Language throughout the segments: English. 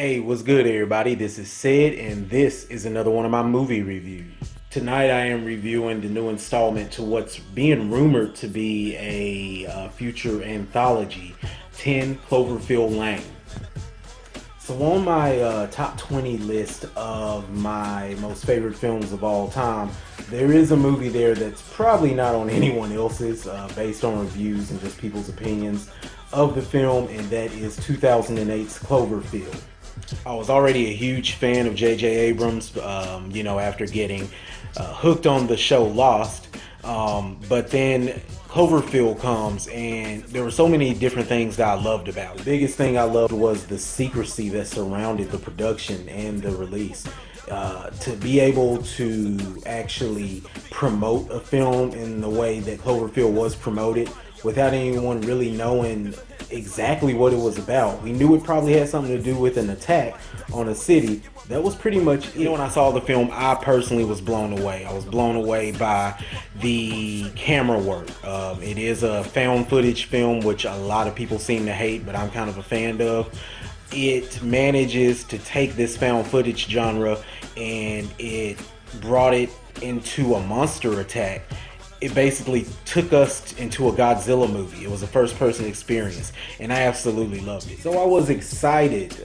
Hey, what's good, everybody? This is Sid, and this is another one of my movie reviews. Tonight, I am reviewing the new installment to what's being rumored to be a future anthology, 10 Cloverfield Lane. So, on my top 20 list of my most favorite films of all time, there is a movie there that's probably not on anyone else's, based on reviews and just people's opinions of the film, and that is 2008's Cloverfield. I was already a huge fan of J.J. Abrams, after getting hooked on the show Lost. But then Cloverfield comes, and there were so many different things that I loved about it. The biggest thing I loved was the secrecy that surrounded the production and the release. To be able to actually promote a film in the way that Cloverfield was promoted without anyone really knowing exactly what it was about. We knew it probably had something to do with an attack on a city. That was pretty much it. When I saw the film, I personally was blown away. I was blown away by the camera work. It is a found footage film, which a lot of people seem to hate, but I'm kind of a fan of. It manages to take this found footage genre and it brought it into a monster attack. It basically took us into a Godzilla movie. It was a first-person experience, and I absolutely loved it. So I was excited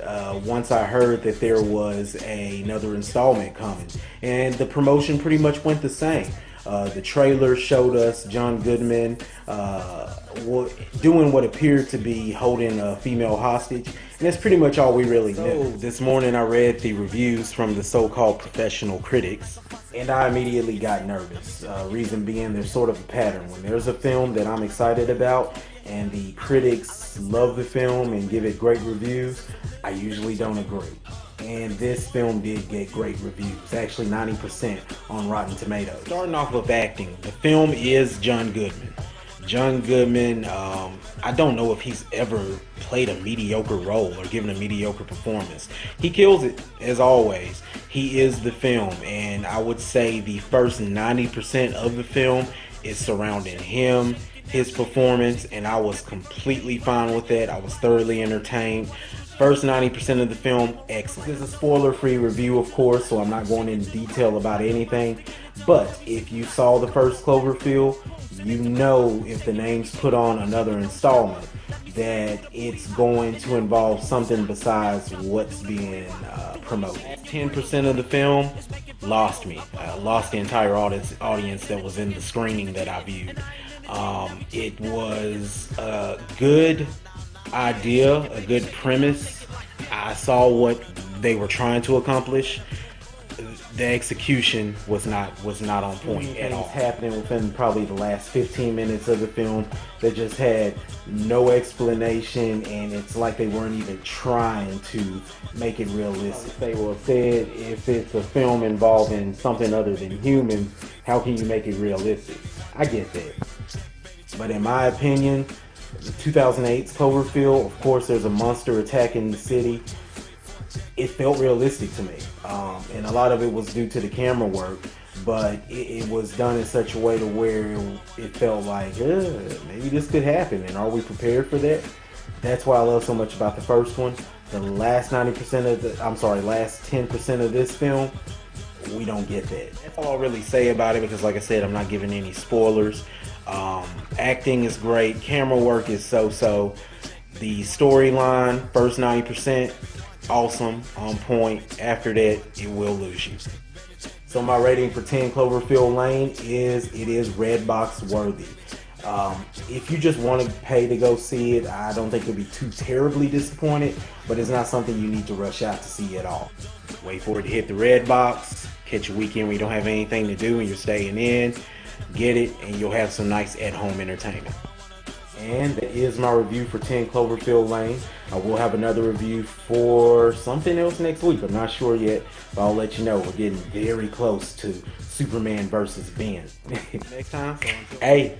once I heard that there was another installment coming, and the promotion pretty much went the same. The trailer showed us John Goodman doing what appeared to be holding a female hostage, and that's pretty much all we really knew. This morning I read the reviews from the so-called professional critics, and I immediately got nervous. Reason being, there's sort of a pattern. When there's a film that I'm excited about and the critics love the film and give it great reviews, I usually don't agree. And this film did get great reviews, actually 90% on Rotten Tomatoes. Starting off with acting, the film is John Goodman. John Goodman, I don't know if he's ever played a mediocre role or given a mediocre performance. He kills it, as always. He is the film, and I would say the first 90% of the film is surrounding him, his performance, and I was completely fine with that. I was thoroughly entertained. First 90% of the film, excellent. This is a spoiler-free review, of course, so I'm not going into detail about anything. But if you saw the first Cloverfield, you know if the name's put on another installment that it's going to involve something besides what's being promoted. 10% of the film lost me. Lost the entire audience that was in the screening that I viewed. It was a good idea, a good premise. I saw what they were trying to accomplish. The execution was not on point at all. Happening within probably the last 15 minutes of the film that just had no explanation, and it's like they weren't even trying to make it realistic. They were said, if it's a film involving something other than humans, how can you make it realistic? I get that. But in my opinion, the 2008's Cloverfield, of course there's a monster attacking the city. It felt realistic to me, and a lot of it was due to the camera work, but it was done in such a way to where it felt like, maybe this could happen, and are we prepared for that? That's why I love so much about the first one. The last last 10% of this film, we don't get that. That's all I'll really say about it, because like I said, I'm not giving any spoilers. Acting is great, camera work is so-so. The storyline, first 90%, awesome, on point. After that, it will lose you. So my rating for 10 Cloverfield Lane is, it is Redbox worthy. If you just want to pay to go see it, I don't think you'll be too terribly disappointed, but it's not something you need to rush out to see at all. Wait for it to hit the Redbox, catch a weekend where you don't have anything to do and you're staying in, get it, and you'll have some nice at-home entertainment. And that is my review for 10 Cloverfield Lane. I will have another review for something else next week. I'm not sure yet, but I'll let you know. We're getting very close to Superman versus Ben. Next time, hey.